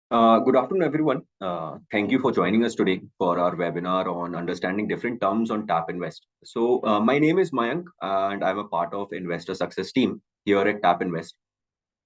Good afternoon, everyone. Thank you for joining us today for our webinar on understanding different terms on Tap Invest. My name is Mayank, and I'm a part of Investor Success team here at Tap Invest.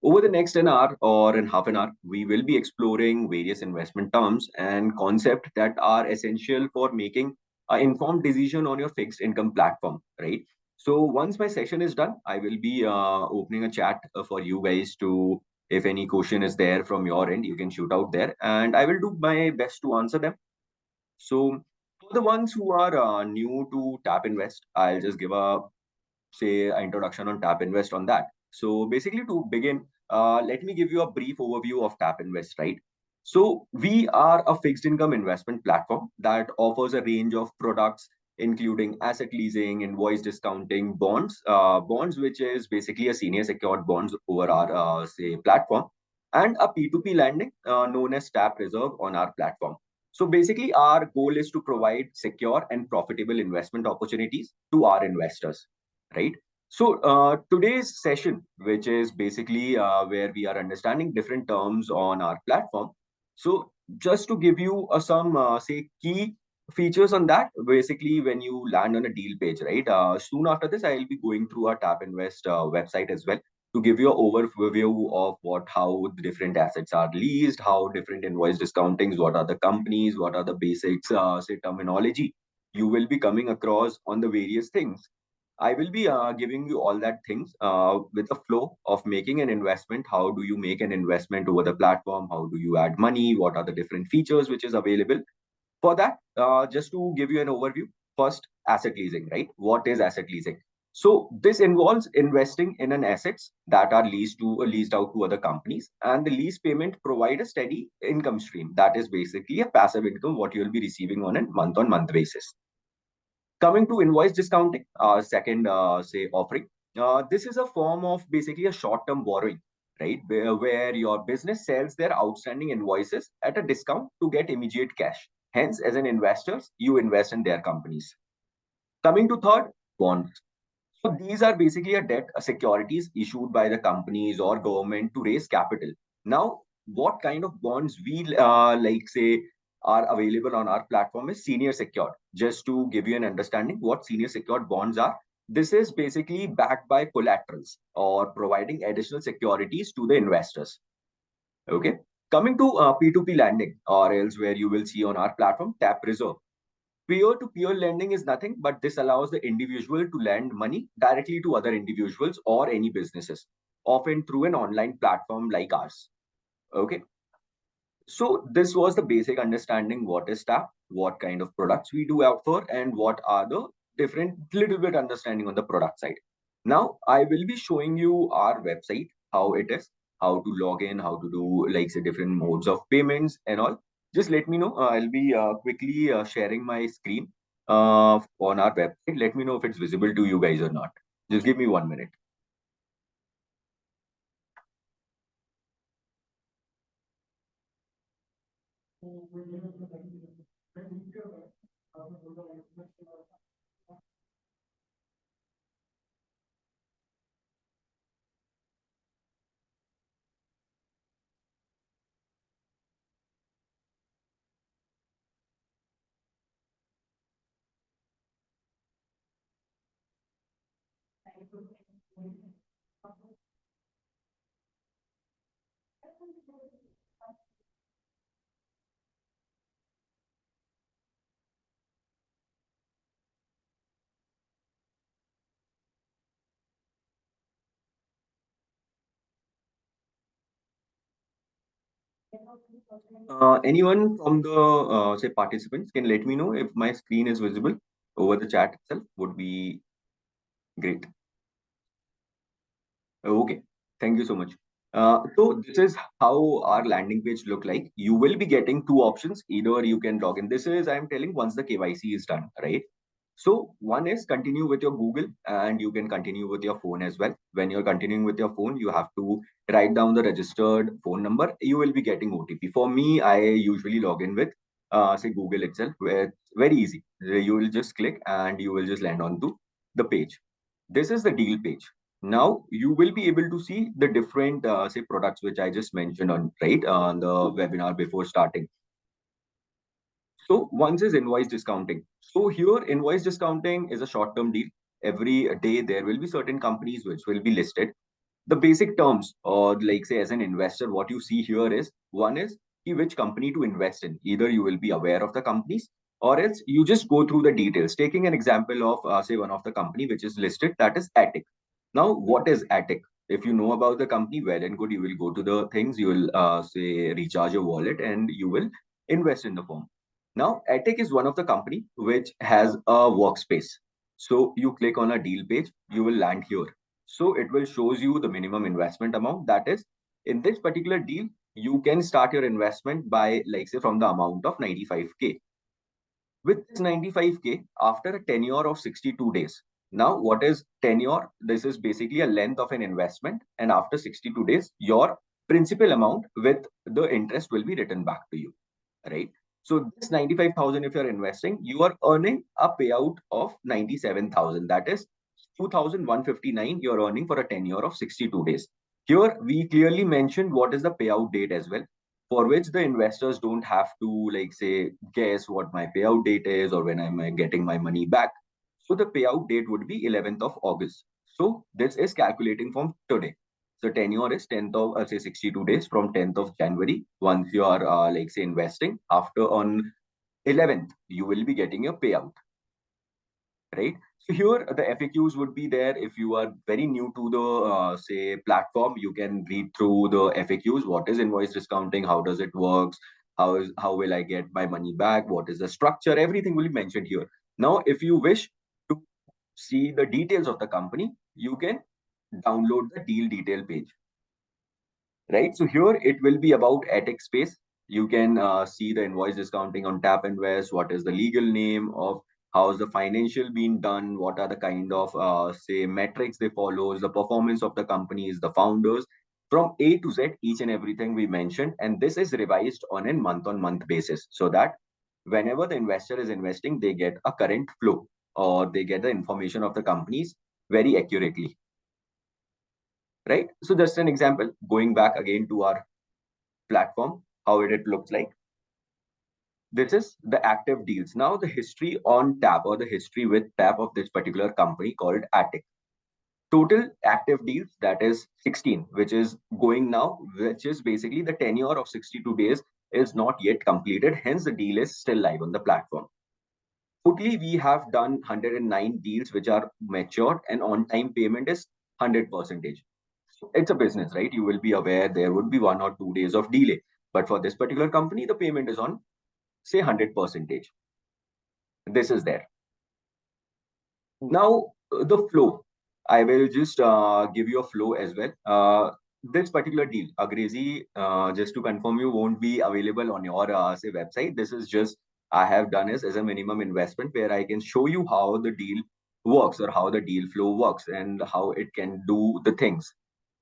Over the next an hour or in half an hour, we will be exploring various investment terms and concepts that are essential for making an informed decision on your fixed income platform, right? So once my session is done, I will be opening a chat for you guys to, if any question is there from your end, you can shoot out there, and I will do my best to answer them. So for the ones who are new to Tap Invest, I'll just give a say an introduction on Tap Invest on that. So basically, to begin, let me give you a brief overview of Tap Invest, right? So we are a fixed income investment platform that offers a range of products, including asset leasing, invoice discounting, bonds which is basically a senior secured bonds over our say platform, and a P2P lending known as Tap Reserve on our platform. So basically, our goal is to provide secure and profitable investment opportunities to our investors, right? So today's session, which is basically where we are understanding different terms on our platform. So just to give you some say key features on that, basically when you land on a deal page, right? Soon after this, I'll be going through our Tap Invest website as well to give you an overview of how the different assets are leased, how different invoice discountings, what are the companies, what are the basics, say terminology you will be coming across on the various things. I will be giving you all that things with the flow of making an investment. How do you make an investment over the platform? How do you add money? What are the different features which is available? For that, just to give you an overview, first, asset leasing, right? What is asset leasing? So this involves investing in an assets that are leased out to other companies, and the lease payment provide a steady income stream. That is basically a passive income what you will be receiving on a month-on-month basis. Coming to invoice discounting, second, say offering. This is a form of basically a short-term borrowing, right? Where your business sells their outstanding invoices at a discount to get immediate cash. Hence, as an investor, you invest in their companies. Coming to third, bonds. So these are basically a debt securities issued by the companies or government to raise capital. Now, what kind of bonds we like say are available on our platform is senior secured. Just to give you an understanding, what senior secured bonds are, this is basically backed by collaterals or providing additional securities to the investors. Okay. Coming to P2P lending, or else where you will see on our platform, Tap Reserve. Peer-to-peer lending is nothing, but this allows the individual to lend money directly to other individuals or any businesses, often through an online platform like ours. Okay. So this was the basic understanding what is TAP, what kind of products we do offer, and what are the different little bit understanding on the product side. Now I will be showing you our website, how it is, how to log in, how to do like say different modes of payments and all. Just let me know. I'll be quickly sharing my screen on our website. Let me know if it's visible to you guys or not. Just give me 1 minute. Anyone from the say participants can let me know if my screen is visible over the chat itself would be great. Okay, thank you so much. So this is how our landing page look like. You will be getting two options. Either you can log in. This is I am telling once the KYC is done, right? So one is continue with your Google and you can continue with your phone as well. When you're continuing with your phone, you have to write down the registered phone number. You will be getting OTP. For me, I usually log in with say Google itself, where it's very easy. You will just click and you will just land onto the page. This is the deal page. Now you will be able to see the different say products which I just mentioned on right on the webinar before starting. So once is invoice discounting. So here invoice discounting is a short-term deal. Every day there will be certain companies which will be listed. The basic terms, or like say as an investor, what you see here is one is which company to invest in. Either you will be aware of the companies or else you just go through the details. Taking an example of say one of the company which is listed, that is Attic. Now, what is Attic? If you know about the company, well and good, you will go to the things, you will say recharge your wallet and you will invest in the firm. Now, Attic is one of the company which has a workspace. So you click on a deal page, you will land here. So it will shows you the minimum investment amount. That is, in this particular deal, you can start your investment by like say from the amount of 95K. With this 95K, after a tenure of 62 days. Now, what is tenure? This is basically a length of an investment. And after 62 days, your principal amount with the interest will be returned back to you, right? So this 95,000, if you're investing, you are earning a payout of 97,000. That is 2,159 you're earning for a tenure of 62 days. Here, we clearly mentioned what is the payout date as well, for which the investors don't have to like say guess what my payout date is or when am I getting my money back. So the payout date would be 11th of August. So this is calculating from today. So tenure is 10th of say 62 days from 10th of January. Once you are like say investing, after on 11th you will be getting your payout, right? So here the FAQs would be there. If you are very new to the say platform, you can read through the FAQs. What is invoice discounting? How does it works? How will I get my money back? What is the structure? Everything will be mentioned here. Now, if you wish to see the details of the company, you can download the deal detail page, right? So here it will be about Attic Space. You can see the invoice discounting on Tap Invest. What is the legal name of how's the financial being done? What are the kind of say metrics they follow? The performance of the companies, the founders, from A to Z, each and everything we mentioned. And this is revised on a month-on-month basis, so that whenever the investor is investing, they get a current flow or they get the information of the companies very accurately, right? So just an example, going back again to our platform, how it looks like. This is the active deals. Now the history on tap or the history with tap of this particular company called Attic. Total active deals, that is 16, which is going now, which is basically the tenure of 62 days is not yet completed. Hence the deal is still live on the platform. Totally, we have done 109 deals which are matured and on-time payment is 100%. It's a business, right? You will be aware there would be 1 or 2 days of delay. But for this particular company, the payment is on, say, 100%. This is there. Now, the flow. I will just give you a flow as well. This particular deal, Agrezi, just to confirm, you won't be available on your say website. This is just I have done is as a minimum investment where I can show you how the deal works or how the deal flow works and how it can do the things.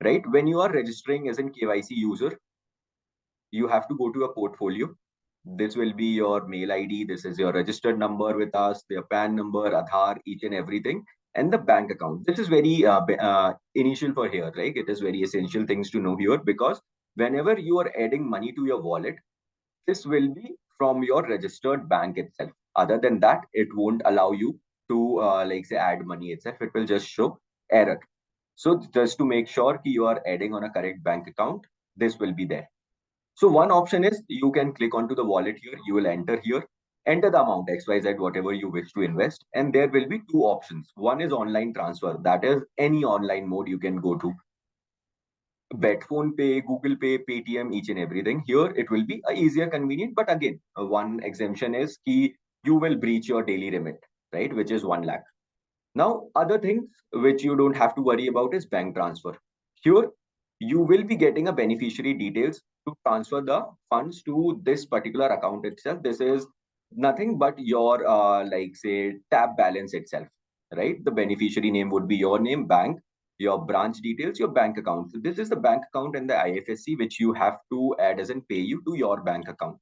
Right? When you are registering as an KYC user, you have to go to a portfolio. This will be your mail ID. This is your registered number with us, their PAN number, Aadhaar, each and everything, and the bank account. This is very initial for here, right? It is very essential things to know here because whenever you are adding money to your wallet, this will be from your registered bank itself. Other than that, it won't allow you to like say add money itself. It will just show error. So just to make sure that you are adding on a correct bank account, this will be there. So one option is you can click onto the wallet here. You will enter here, enter the amount XYZ, whatever you wish to invest. And there will be two options. One is online transfer. That is any online mode you can go to. Bet, Phone Pay, Google Pay, Paytm, each and everything. Here it will be a easier, convenient. But again, one exemption is key you will breach your daily limit, right? Which is 1 lakh. Now, other things which you don't have to worry about is bank transfer. Here, you will be getting a beneficiary details to transfer the funds to this particular account itself. This is nothing but your, like say, tab balance itself, right? The beneficiary name would be your name, bank, your branch details, your bank account. So this is the bank account and the IFSC which you have to add as and pay you to your bank account,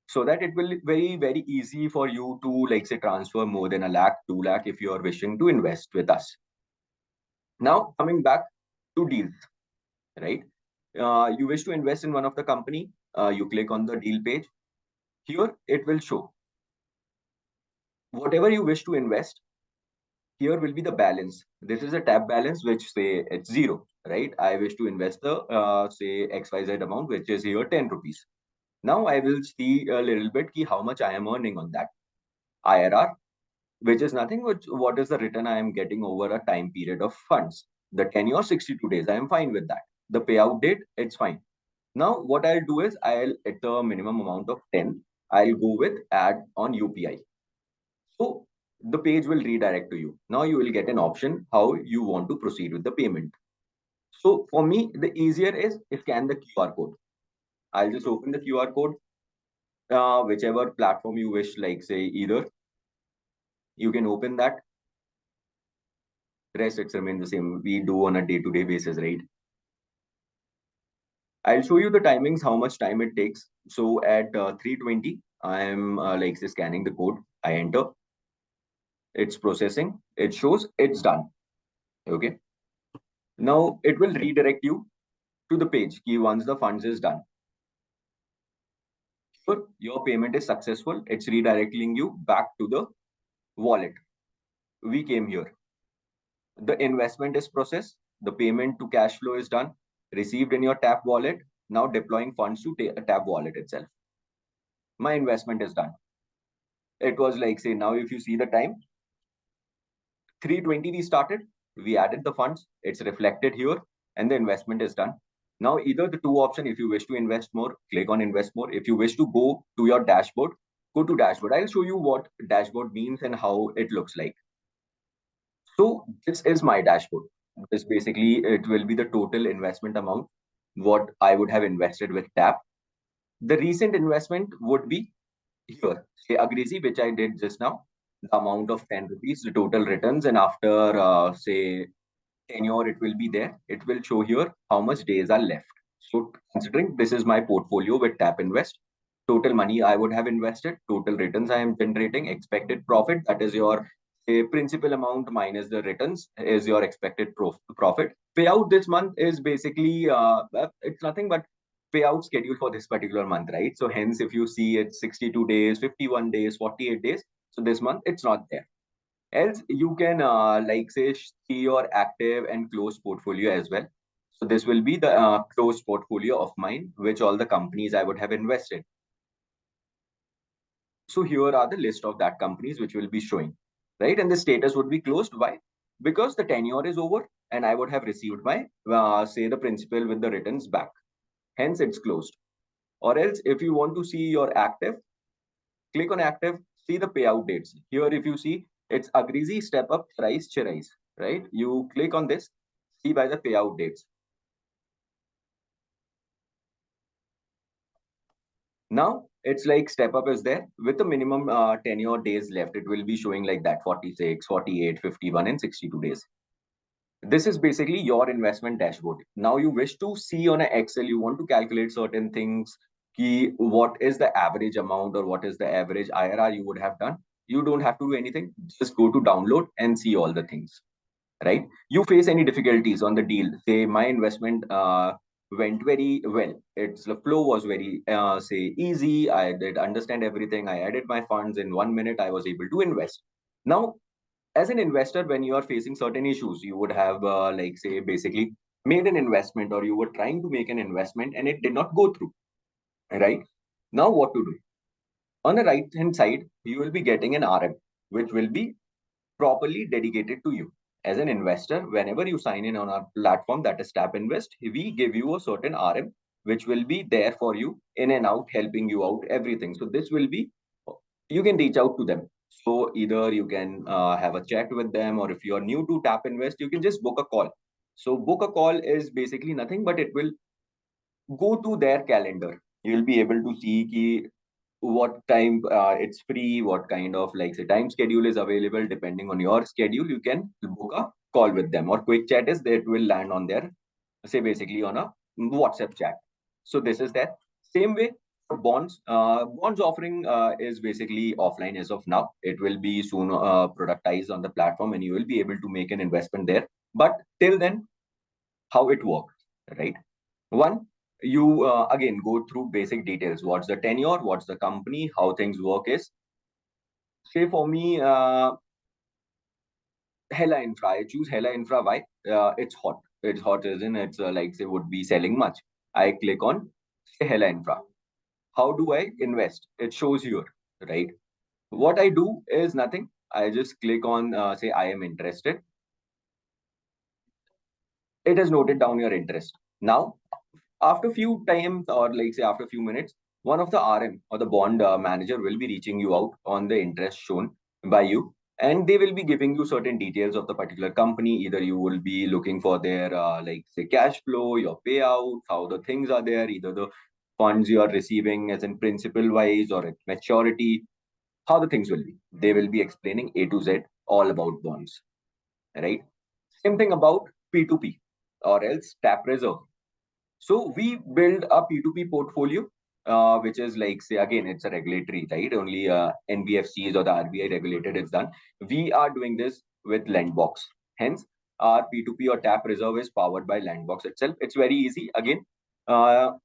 so that it will be very easy for you to like say transfer more than a lakh 2 lakh if you are wishing to invest with us. Now, coming back to deals, right? You wish to invest in one of the company, you click on the deal page. Here, it will show whatever you wish to invest. Here will be the balance. This is a tab balance, which say it's zero, right? I wish to invest the say XYZ amount, which is here 10 rupees. Now I will see a little bit ki how much I am earning on that. IRR, which is nothing, which what is the return I am getting over a time period of funds. The tenure 62 days, I am fine with that. The payout date, it's fine. Now what I'll do is I'll at the minimum amount of 10, I'll go with add on UPI. So the page will redirect to you. Now you will get an option how you want to proceed with the payment. So for me, the easier is scan the QR code. I'll just open the QR code, whichever platform you wish, like say either you can open that. Rest it's remain the same. We do on a day-to-day basis, right? I'll show you the timings, how much time it takes. So at 3:20, I am like say scanning the code. I enter, it's processing. It shows it's done. Okay. Now it will redirect you to the page key once the funds is done. So your payment is successful. It's redirecting you back to the wallet. We came here. The investment is processed. The payment to cash flow is done. Received in your tap wallet. Now deploying funds to tap wallet itself. My investment is done. It was like say now if you see the time, 3:20 we started. We added the funds. It's reflected here, and the investment is done. Now either the two option. If you wish to invest more, click on invest more. If you wish to go to your dashboard, go to dashboard. I'll show you what dashboard means and how it looks like. So this is my dashboard. This basically it will be the total investment amount what I would have invested with Tap. The recent investment would be here, say Agreezi, which I did just now. The amount of 10 rupees, the total returns, and after say tenure, it will be there. It will show here how much days are left. So considering this is my portfolio with Tap Invest, total money I would have invested, total returns I am generating, expected profit, that is your principal amount minus the returns is your expected profit. Payout this month is basically, it's nothing but payout schedule for this particular month, right? So hence, if you see it's 62 days, 51 days, 48 days, so this month it's not there. Else, you can like say see your active and closed portfolio as well. So this will be the closed portfolio of mine, which all the companies I would have invested. So here are the list of that companies which will be showing, right? And the status would be closed. Why? Because the tenure is over and I would have received my say the principal with the returns back. Hence, it's closed. Or else, if you want to see your active, click on active, see the payout dates. Here, if you see, it's Agreezi, Step Up, Thrice, Cherise, right? You click on this, see by the payout dates. Now, it's like Step Up is there with the minimum tenure days left. It will be showing like that 46, 48, 51, and 62 days. This is basically your investment dashboard. Now you wish to see on an Excel, you want to calculate certain things, key what is the average amount or what is the average IRR you would have done. You don't have to do anything. Just go to download and see all the things, right? You face any difficulties on the deal. Say my investment went very well. Its the flow was very say easy. I did understand everything. I added my funds in 1 minute. I was able to invest. Now as an investor, when you are facing certain issues, you would have like say basically made an investment or you were trying to make an investment and it did not go through, right? Now what to do? On the right hand side, you will be getting an RM which will be properly dedicated to you as an investor. Whenever you sign in on our platform, that is Tap Invest, we give you a certain RM which will be there for you in and out, helping you out everything. So this will be, you can reach out to them. So either you can have a chat with them, or if you are new to Tap Invest, you can just book a call. So book a call is basically nothing, but it will go to their calendar. You'll be able to see ki what time it's free, what kind of like say time schedule is available. Depending on your schedule, you can book a call with them, or quick chat is that will land on their say basically on a WhatsApp chat. So this is that. Same way for bonds. Bonds offering is basically offline as of now. It will be soon productized on the platform, and you will be able to make an investment there. But till then, how it works, right? One, you again go through basic details. What's the tenure? What's the company? How things work is, say for me, Hella Infra. I choose Hella Infra. Why? It's hot. It's hot, isn't it? It's like say would be selling much. I click on say Hella Infra. How do I invest? It shows here, right? What I do is nothing. I just click on say I am interested. It has noted down your interest. Now, after few times or like say after a few minutes, one of the RM or the bond manager will be reaching you out on the interest shown by you, and they will be giving you certain details of the particular company. Either you will be looking for their like say cash flow, your payout, how the things are there, either the funds you are receiving as in principal wise or at maturity, how the things will be. They will be explaining A to Z all about bonds, right? Same thing about P2P or else tap reserve. So we build a P2P portfolio, which is like, say, again, it's a regulatory, right? Only NBFCs or the RBI regulated is done. We are doing this with Lendbox. Hence, our P2P or tap reserve is powered by Lendbox itself. It's very easy. Again,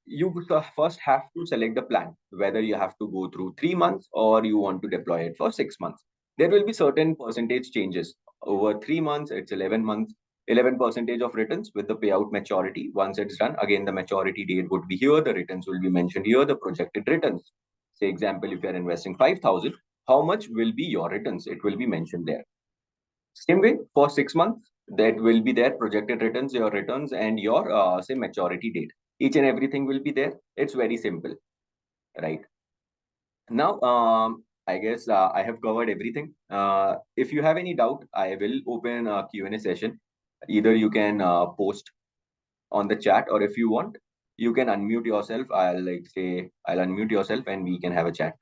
you first have to select the plan, whether you have to go through 3 months or you want to deploy it for 6 months. There will be certain percentage changes. Over 3 months, it's 11 months 11 percentage of returns with the payout maturity. Once it's done, again, the maturity date would be here. The returns will be mentioned here, the projected returns. Say, example, if you're investing 5,000, how much will be your returns? It will be mentioned there. Same way for 6 months, that will be there, projected returns, your returns, and your, say, maturity date. Each and everything will be there. It's very simple, right? Now, I guess I have covered everything. If you have any doubt, I will open a Q&A session. Either you can post on the chat, or if you want, you can unmute yourself. I'll unmute yourself and we can have a chat.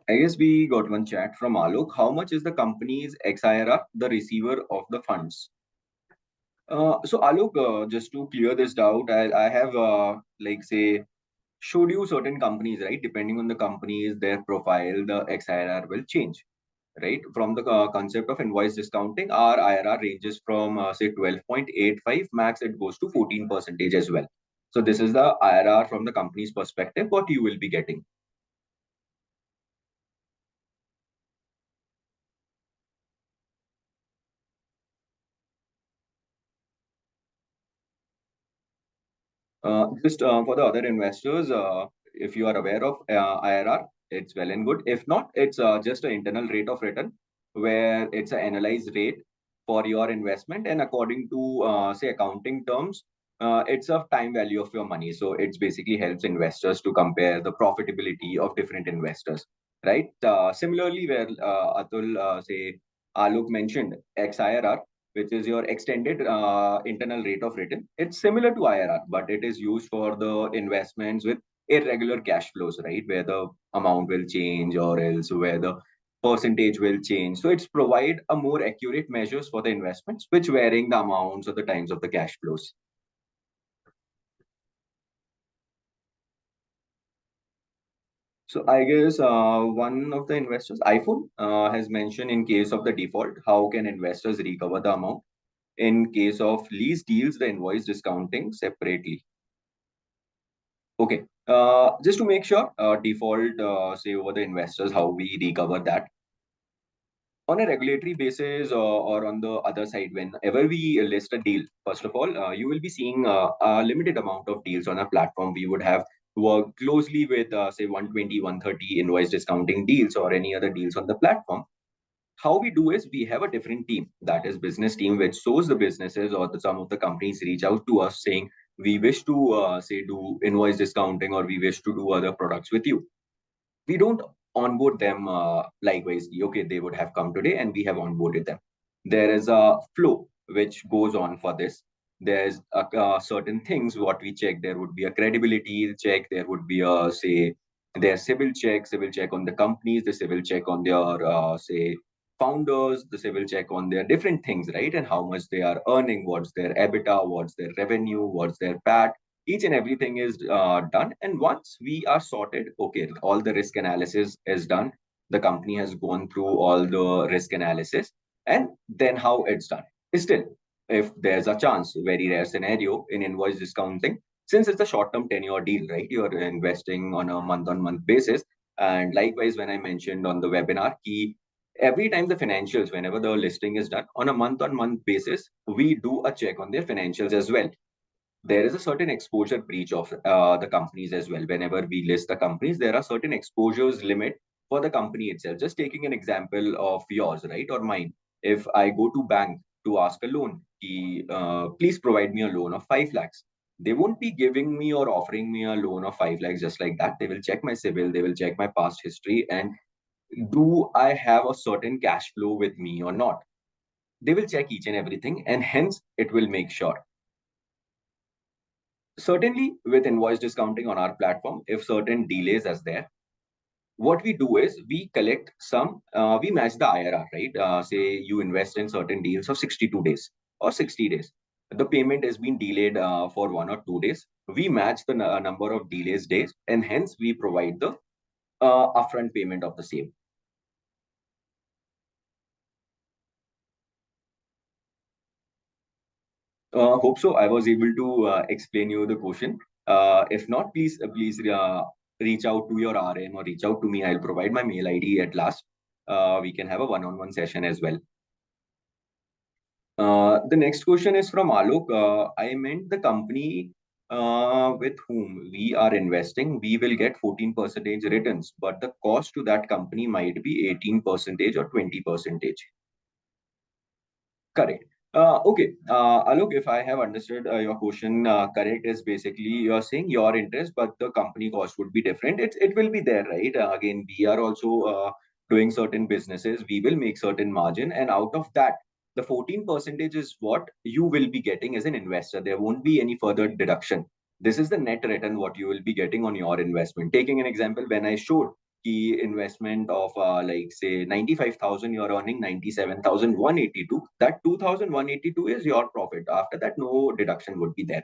I guess we got one chat from Alok. How much is the company's XIRR, the receiver of the funds? So Alok, just to clear this doubt, I have like say showed you certain companies, right? Depending on the companies, their profile, the XIRR will change, right? From the concept of invoice discounting, our IRR ranges from say 12.85 max, it goes to 14 percentage as well. So this is the IRR from the company's perspective, what you will be getting. Just for the other investors, if you are aware of IRR, it's well and good. If not, it's just an internal rate of return where it's an analyzed rate for your investment. And according to, say, accounting terms, it's a time value of your money. So it's basically helps investors to compare the profitability of different investors, right? Similarly, where Atul, say, Alok mentioned XIRR, which is your extended internal rate of return. It's similar to IRR, but it is used for the investments with irregular cash flows, right? Where the amount will change or else where the percentage will change. So it's provide a more accurate measures for the investments, which varying the amounts or the times of the cash flows. So I guess one of the investors, iPhone, has mentioned in case of the default, how can investors recover the amount? In case of lease deals, the invoice discounting separately. Okay. Just to make sure, default say over the investors, how we recover that. On a regulatory basis, or on the other side, whenever we list a deal, first of all, you will be seeing a limited amount of deals on our platform. We would have worked closely with, say, 120, 130 invoice discounting deals or any other deals on the platform. How we do is we have a different team, that is business team, which shows the businesses or some of the companies reach out to us saying we wish to say do invoice discounting or we wish to do other products with you. We don't onboard them likewise. Okay, they would have come today and we have onboarded them. There is a flow which goes on for this. There's certain things what we check. There would be a credibility check. There would be a, say, their civil check on the companies, the civil check on their say founders, the civil check on their different things, right? And how much they are earning, what's their EBITDA, what's their revenue, what's their PAT. Each and everything is done, and once we are sorted, okay, all the risk analysis is done, the company has gone through all the risk analysis, and then how it's done. Still, if there's a chance, very rare scenario in invoice discounting, since it's a short-term tenure deal, right, you're investing on a month-on-month basis. And likewise, when I mentioned on the webinar, key every time the financials, whenever the listing is done on a month-on-month basis, we do a check on their financials as well. There is a certain exposure breach of the companies as well. Whenever we list the companies, there are certain exposures limit for the company itself. Just taking an example of yours, right, or mine. If I go to bank to ask a loan, please provide me a loan of 5 lakhs. They won't be giving me or offering me a loan of 5 lakhs just like that. They will check my civil, they will check my past history, and do I have a certain cash flow with me or not? They will check each and everything, and hence it will make sure. Certainly, with invoice discounting on our platform, if certain delays is there, what we do is we collect some, we match the IRR, right? Say you invest in certain deals of 62 days or 60 days. The payment has been delayed for 1 or 2 days. We match the number of delays days, and hence we provide the upfront payment of the same. Hope so. I was able to explain you the question. If not, please reach out to your RM or reach out to me. I'll provide my mail ID at last. We can have a one-on-one session as well. The next question is from Alok. I meant the company with whom we are investing, we will get 14% returns, but the cost to that company might be 18% or 20%. Correct. Okay, Alok, if I have understood your question correct, is basically you're saying your interest, but the company cost would be different. It will be there, right? Again, we are also doing certain businesses. We will make certain margin, and out of that, the 14% is what you will be getting as an investor. There won't be any further deduction. This is the net return what you will be getting on your investment. Taking an example, when I showed key investment of like say 95,000, you're earning 97,182. That 2,182 is your profit. After that, no deduction would be there.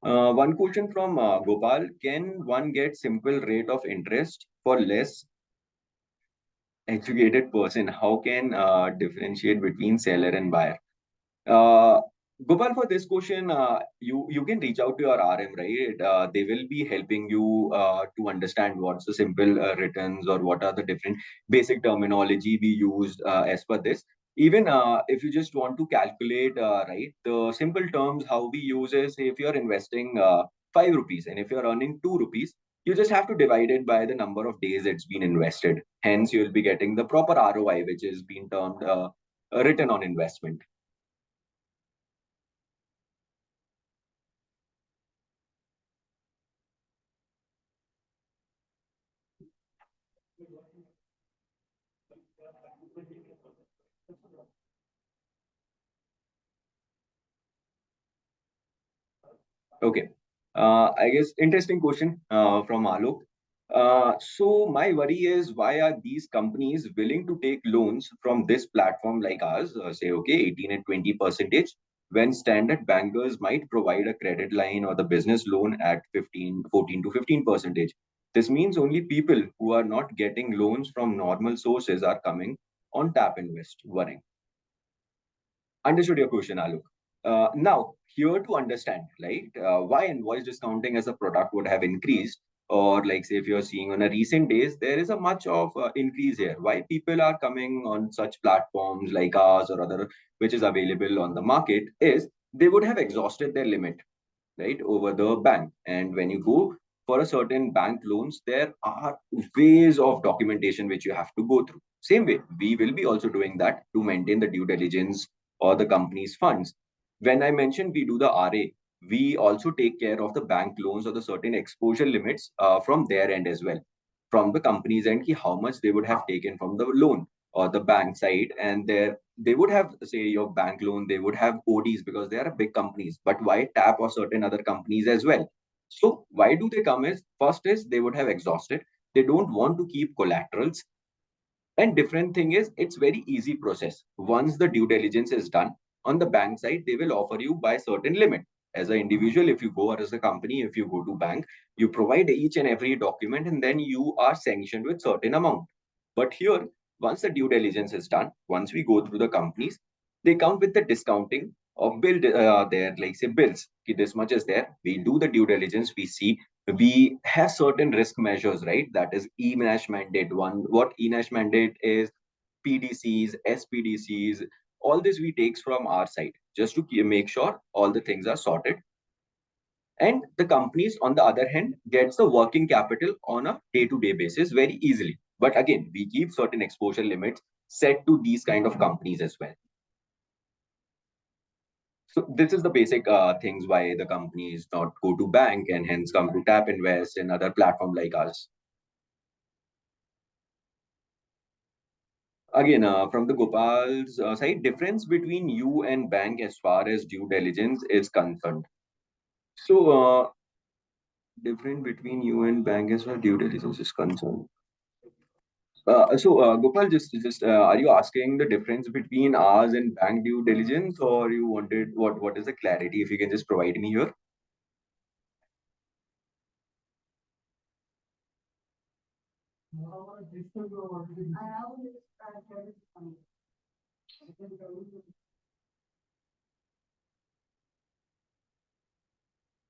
One question from Gopal: can one get simple rate of interest for less educated person? How can differentiate between seller and buyer? Uh, Gopal, for this question, you can reach out to your RM, right? They will be helping you to understand what's the simple returns or what are the different basic terminology we used as per this. Even if you just want to calculate, right, the simple terms how we use is if you're investing 5 rupees and if you're earning 2 rupees, you just have to divide it by the number of days it's been invested. Hence, you'll be getting the proper ROI, which is being termed return on investment. Okay. I guess interesting question from Alok. So my worry is why are these companies willing to take loans from this platform like ours, say okay, 18 and 20 percentage, when standard bankers might provide a credit line or the business loan at 15, 14 to 15 percentage. This means only people who are not getting loans from normal sources are coming on Tap Invest. Worrying. Understood your question, Alok. Now, here to understand, right, why invoice discounting as a product would have increased, or like say if you're seeing on a recent days, there is a much of increase here. Why people are coming on such platforms like ours or other, which is available on the market, is they would have exhausted their limit, right, over the bank. And when you go for a certain bank loans, there are ways of documentation which you have to go through. Same way, we will be also doing that to maintain the due diligence or the company's funds. When I mentioned we do the RA, we also take care of the bank loans or the certain exposure limits from their end as well, from the company's end, ki how much they would have taken from the loan or the bank side, and they would have, say, your bank loan, they would have ODs because they are big companies, but why tap or certain other companies as well? So why do they come? Is first is they would have exhausted, they don't want to keep collaterals. And different thing is, it's very easy process. Once the due diligence is done, on the bank side, they will offer you by certain limit. As an individual, if you go, or as a company, if you go to bank, you provide each and every document, and then you are sanctioned with certain amount. But here, once the due diligence is done, once we go through the companies, they come with the discounting of bill their, like say, bills. Ki this much is there. We do the due diligence. We see we have certain risk measures, right? That is e-nash mandate. One, what e-nash mandate is, PDCs, SPDCs, all this we takes from our side just to make sure all the things are sorted. And the companies, on the other hand, gets the working capital on a day-to-day basis very easily. But again, we keep certain exposure limits set to these kind of companies as well. So this is the basic things why the companies not go to bank and hence come to Tap Invest and other platform like us. Again, from the Gopal's side, difference between you and bank as far as due diligence is concerned. So, different between you and bank as far as due diligence is concerned. Gopal, are you asking the difference between ours and bank due diligence, or you wanted what is the clarity? If you can just provide me here.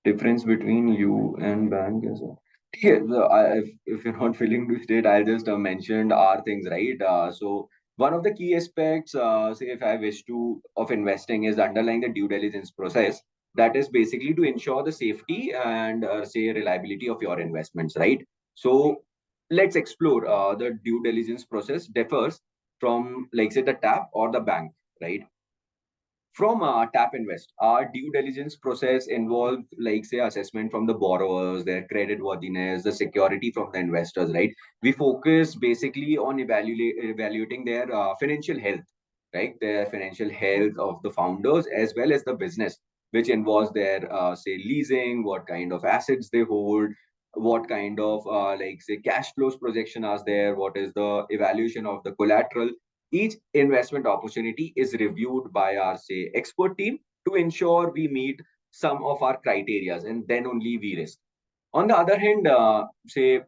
Difference between you and bank is yeah, if you're not willing to state, I'll just mention our things, right? So one of the key aspects, say if I wish to of investing, is underlying the due diligence process. That is basically to ensure the safety and say reliability of your investments, right? So let's explore the due diligence process differs from, like say, the tap or the bank, right? From Tap Invest, our due diligence process involves, like, say, assessment from the borrowers, their credit worthiness, the security from the investors, right? We focus basically on evaluating their financial health, right? Their financial health of the founders as well as the business, which involves their, say, leasing, what kind of assets they hold, what kind of, like, say, cash flows projection are there, what is the evaluation of the collateral. Each investment opportunity is reviewed by our, say, expert team to ensure we meet some of our criterias, and then only we risk. On the other hand, say,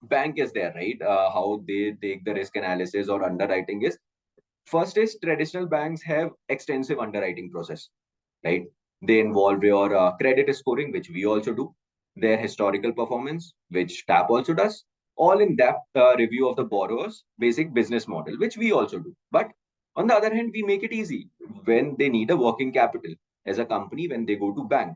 bank is there, right? How they take the risk analysis or underwriting is, first is traditional banks have extensive underwriting process, right? They involve your credit scoring, which we also do, their historical performance, which TAP also does, all in depth review of the borrower's basic business model, which we also do. But on the other hand, we make it easy when they need a working capital as a company, when they go to bank.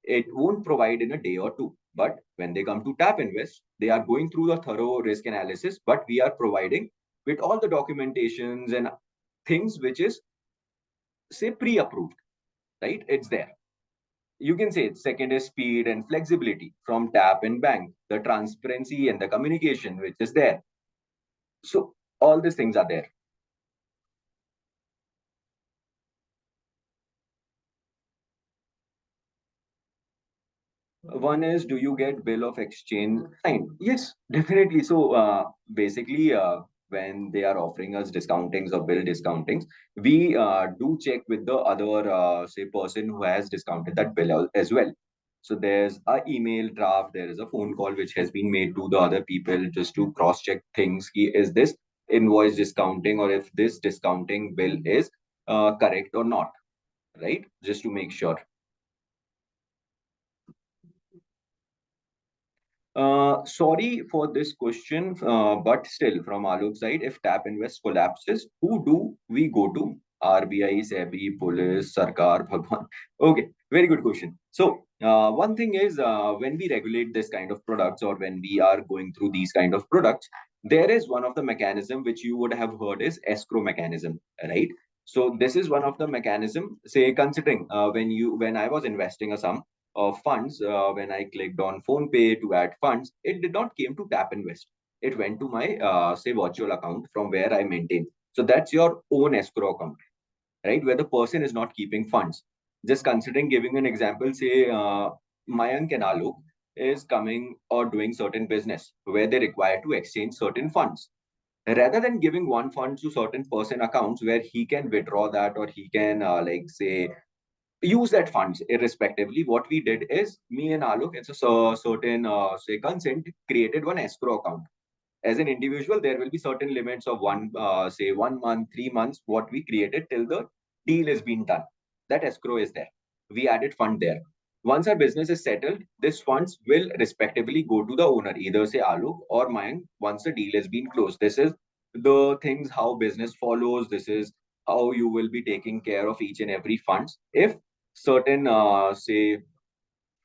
It won't provide in a day or two. But when they come to Tap Invest, they are going through a thorough risk analysis, but we are providing with all the documentations and things which is, say, pre-approved, right? It's there. You can say second is speed and flexibility from Tap and Bank, the transparency and the communication which is there. So all these things are there. One is, do you get bill of exchange signed? Yes, definitely. So basically, when they are offering us discountings or bill discountings, we do check with the other, say, person who has discounted that bill as well. So there's a email draft, there is a phone call which has been made to the other people just to cross check things. Is this invoice discounting, or if this discounting bill is correct or not? right? Just to make sure. Sorry for this question, but still, from Alok's side, if Tap Invest collapses, who do we go to? RBI, SEBI, Police, Sarkar, Bhagwan. Okay, very good question. So, one thing is when we regulate this kind of products or when we are going through these kind of products, there is one of the mechanism which you would have heard is escrow mechanism, right? So this is one of the mechanism. Say, considering when I was investing a sum of funds, when I clicked on phone pay to add funds, it did not came to tap invest. It went to my say virtual account from where I maintain. So that's your own escrow account, right, where the person is not keeping funds. Just considering, giving an example, say Mayank and Alok is coming or doing certain business where they require to exchange certain funds, rather than giving one fund to certain person accounts where he can withdraw that or he can like say use that funds irrespectively. What we did is, me and Alok, it's a certain say consent, created one escrow account. As an individual, there will be certain limits of one say 1 month, 3 months, what we created till the deal is being done. That escrow is there. We added fund there. Once our business is settled, this funds will respectively go to the owner, either say Alok or mine, once the deal has been closed. This is the things how business follows. This is how you will be taking care of each and every funds. If certain say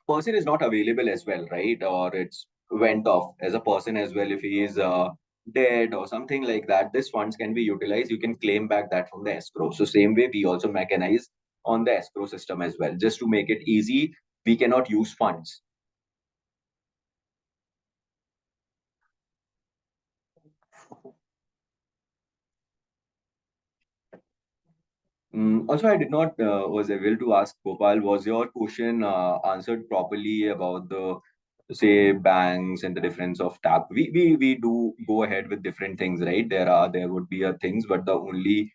person is not available as well, right? Or it's went off as a person as well. If he is dead or something like that, this funds can be utilized. You can claim back that from the escrow. So same way, we also mechanize on the escrow system as well. Just to make it easy, we cannot use funds. Also, I did not was able to ask Gopal, was your question answered properly about the say banks and the difference of tap? We do go ahead with different things, right? There would be a things, but the only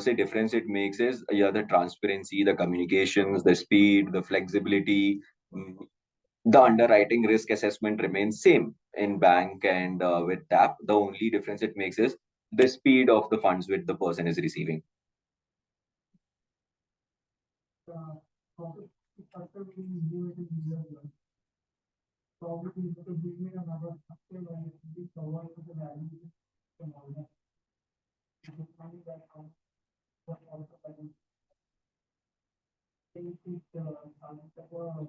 say difference it makes is yeah, the transparency, the communications, the speed, the flexibility. mm, the underwriting risk assessment remains same in bank and with tap. The only difference it makes is the speed of the funds which the person is receiving.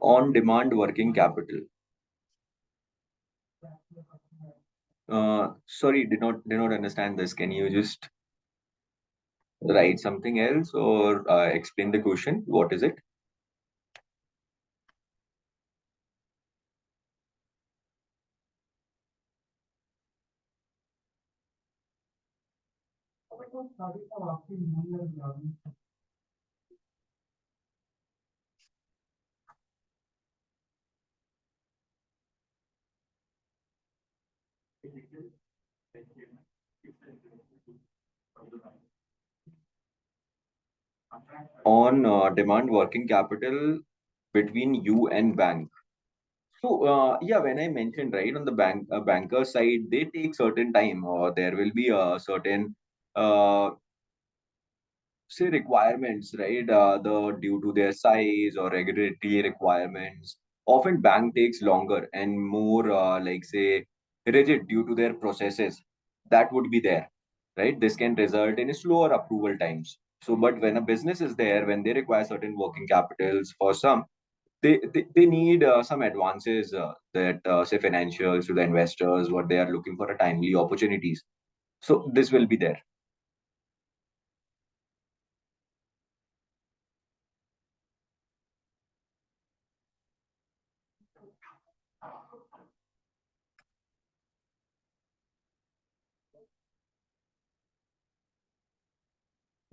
On demand working capital. Sorry, did not understand this. Can you just write something else or explain the question? What is it? On demand working capital between you and bank. So yeah, when I mentioned right on the banker side, they take certain time, or there will be a certain uh, say requirements, right? The due to their size or regulatory requirements. Often bank takes longer and more like say rigid due to their processes. That would be there, right? This can result in slower approval times. So, but when a business is there, when they require certain working capitals for some, they need some advances that say financials to the investors, what they are looking for a timely opportunities. So this will be there.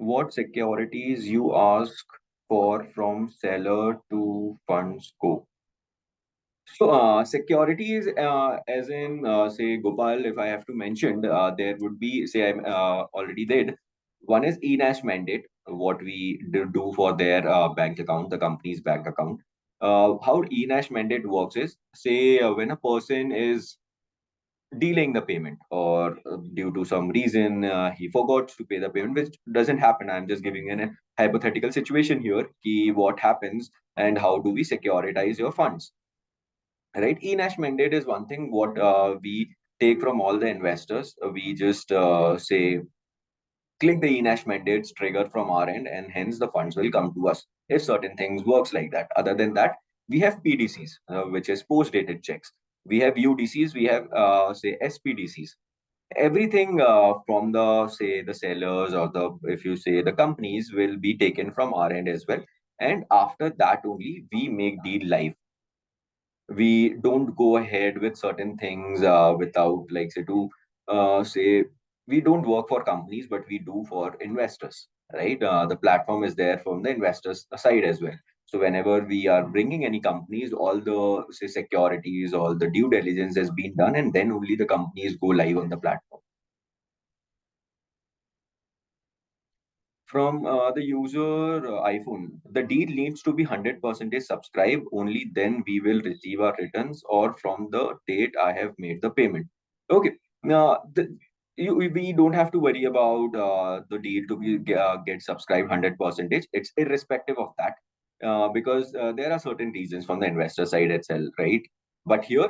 What securities you ask for from seller to funds go? So, securities, as in, say, Gopal, if I have to mention, there would be, say, I already did. One is e-Nash mandate, what we do for their bank account, the company's bank account. How e-Nash mandate works is, say, when a person is delaying the payment, or due to some reason he forgot to pay the payment, which doesn't happen. I'm just giving an a hypothetical situation here, ki what happens and how do we securitize your funds, right? E-Nash mandate is one thing what we take from all the investors. We just say click the E-Nash mandates trigger from our end, and hence the funds will come to us if certain things works like that. Other than that, we have PDCs, which is post-dated checks. We have UDCs, we have say SPDCs. Everything from the say the sellers, or the if you say the companies, will be taken from our end as well. And after that only we make deal live. We don't go ahead with certain things without, like, say, to say, we don't work for companies, but we do for investors, right? The platform is there from the investors side as well. So whenever we are bringing any companies, all the say securities, all the due diligence has been done, and then only the companies go live on the platform. From the user iPhone, the deal needs to be 100% subscribed. Only then we will receive our returns, or from the date I have made the payment. Okay. Now, we don't have to worry about the deal to be get subscribed 100%. It's irrespective of that, because there are certain reasons from the investor side itself, right? But here,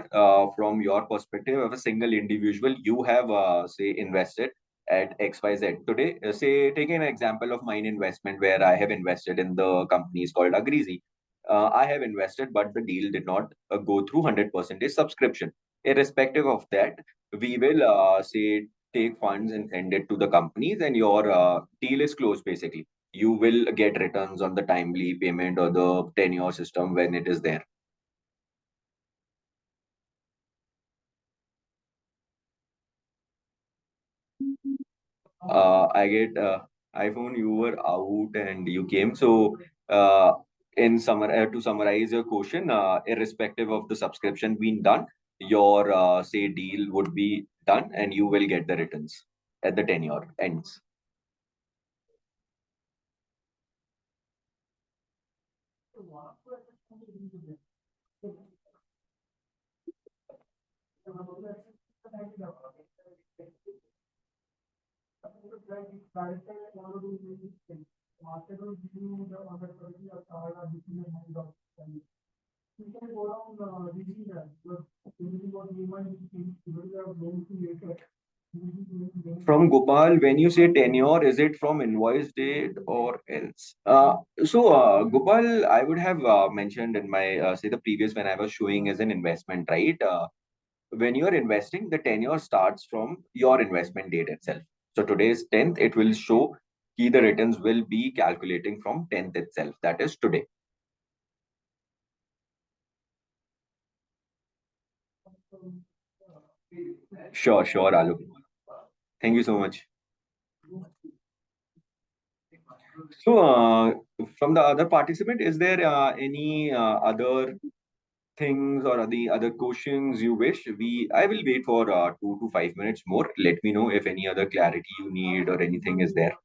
from your perspective of a single individual, you have say invested at XYZ. Today, say, taking an example of mine investment where I have invested in the companies called Agreezy. I have invested, but the deal did not go through 100% subscription. Irrespective of that, we will say take funds and send it to the companies, and your deal is closed basically. You will get returns on the timely payment or the tenure system when it is there. I get iPhone. You were out and you came. So, to summarize your question, irrespective of the subscription being done, your say deal would be done, and you will get the returns at the tenure ends. From Gopal, when you say tenure, is it from invoice date or else? Gopal, I would have mentioned in my say the previous when I was showing as an investment, right? When you're investing, the tenure starts from your investment date itself. So today's 10th, it will show key the returns will be calculating from 10th itself. That is today. Sure, sure, Alok. Thank you so much. So, from the other participant, is there any other things or the other questions you wish? I will wait for 2 to 5 minutes more. Let me know if any other clarity you need or anything is there.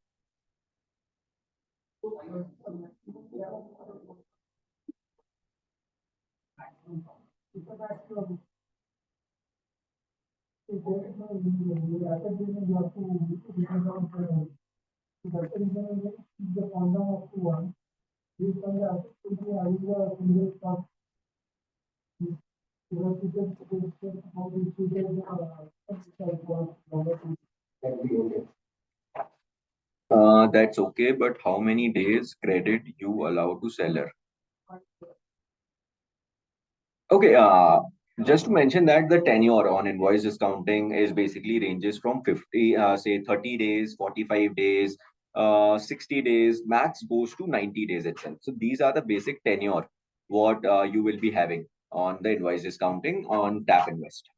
That's okay, but how many days credit you allow to seller? Okay, just to mention that the tenure on invoice discounting is basically ranges from 50, say 30 days, 45 days, 60 days, max goes to 90 days itself. So these are the basic tenure what you will be having on the invoice discounting on Tap Invest.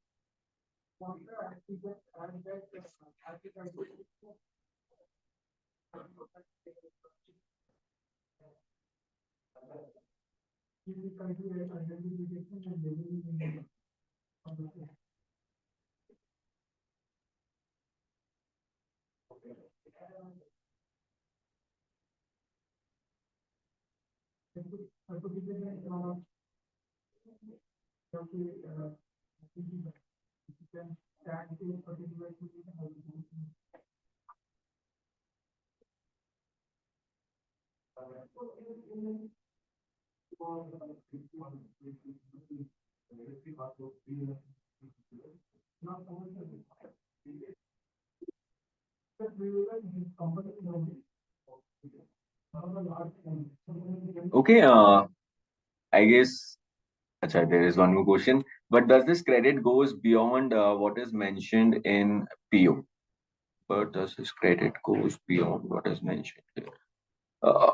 Okay, I guess Achha, there is one more question. But does this credit goes beyond what is mentioned in PO? But does this credit goes beyond what is mentioned here? Uh,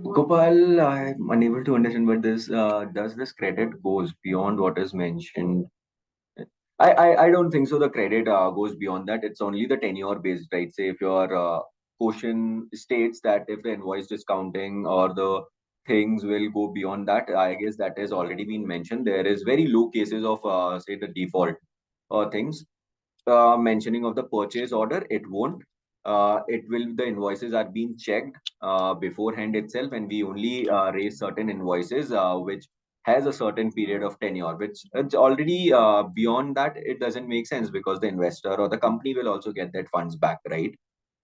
Gopal, I'm unable to understand. But this does this credit goes beyond what is mentioned? I don't think so. The credit goes beyond that. It's only the tenure based, right? Say if your question states that if the invoice discounting or the things will go beyond that, I guess that has already been mentioned. There is very low cases of say the default things mentioning of the purchase order. It won't. It will. The invoices are being checked beforehand itself, and we only raise certain invoices which has a certain period of tenure, which it's already beyond that. It doesn't make sense because the investor or the company will also get that funds back, right?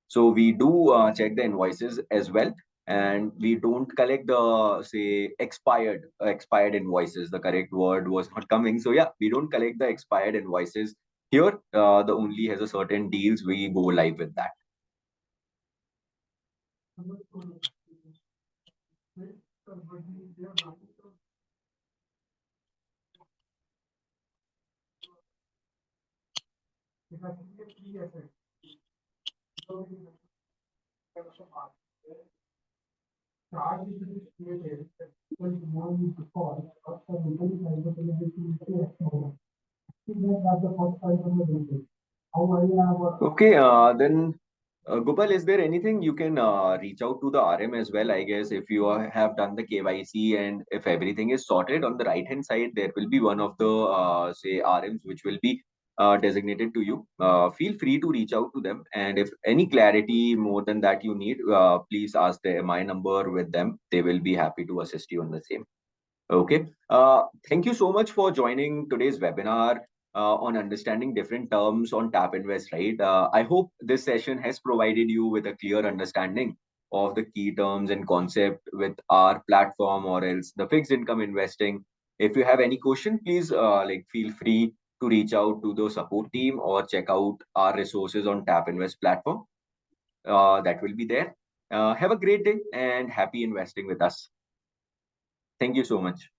So we do check the invoices as well, and we don't collect the say expired invoices. The correct word was not coming. So yeah, we don't collect the expired invoices here. The only has a certain deals we go live with that. Okay, then Gopal, is there anything you can reach out to the RM as well? I guess if you have done the KYC and if everything is sorted on the right hand side, there will be one of the say RMs which will be designated to you. Feel free to reach out to them, and if any clarity more than that you need, please ask my number with them. They will be happy to assist you on the same. Okay. Thank you so much for joining today's webinar on understanding different terms on Tap Invest, right? I hope this session has provided you with a clear understanding of the key terms and concept with our platform or else the fixed income investing. If you have any question, please like feel free to reach out to the support team or check out our resources on Tap Invest platform. That will be there. Have a great day and happy investing with us. Thank you so much.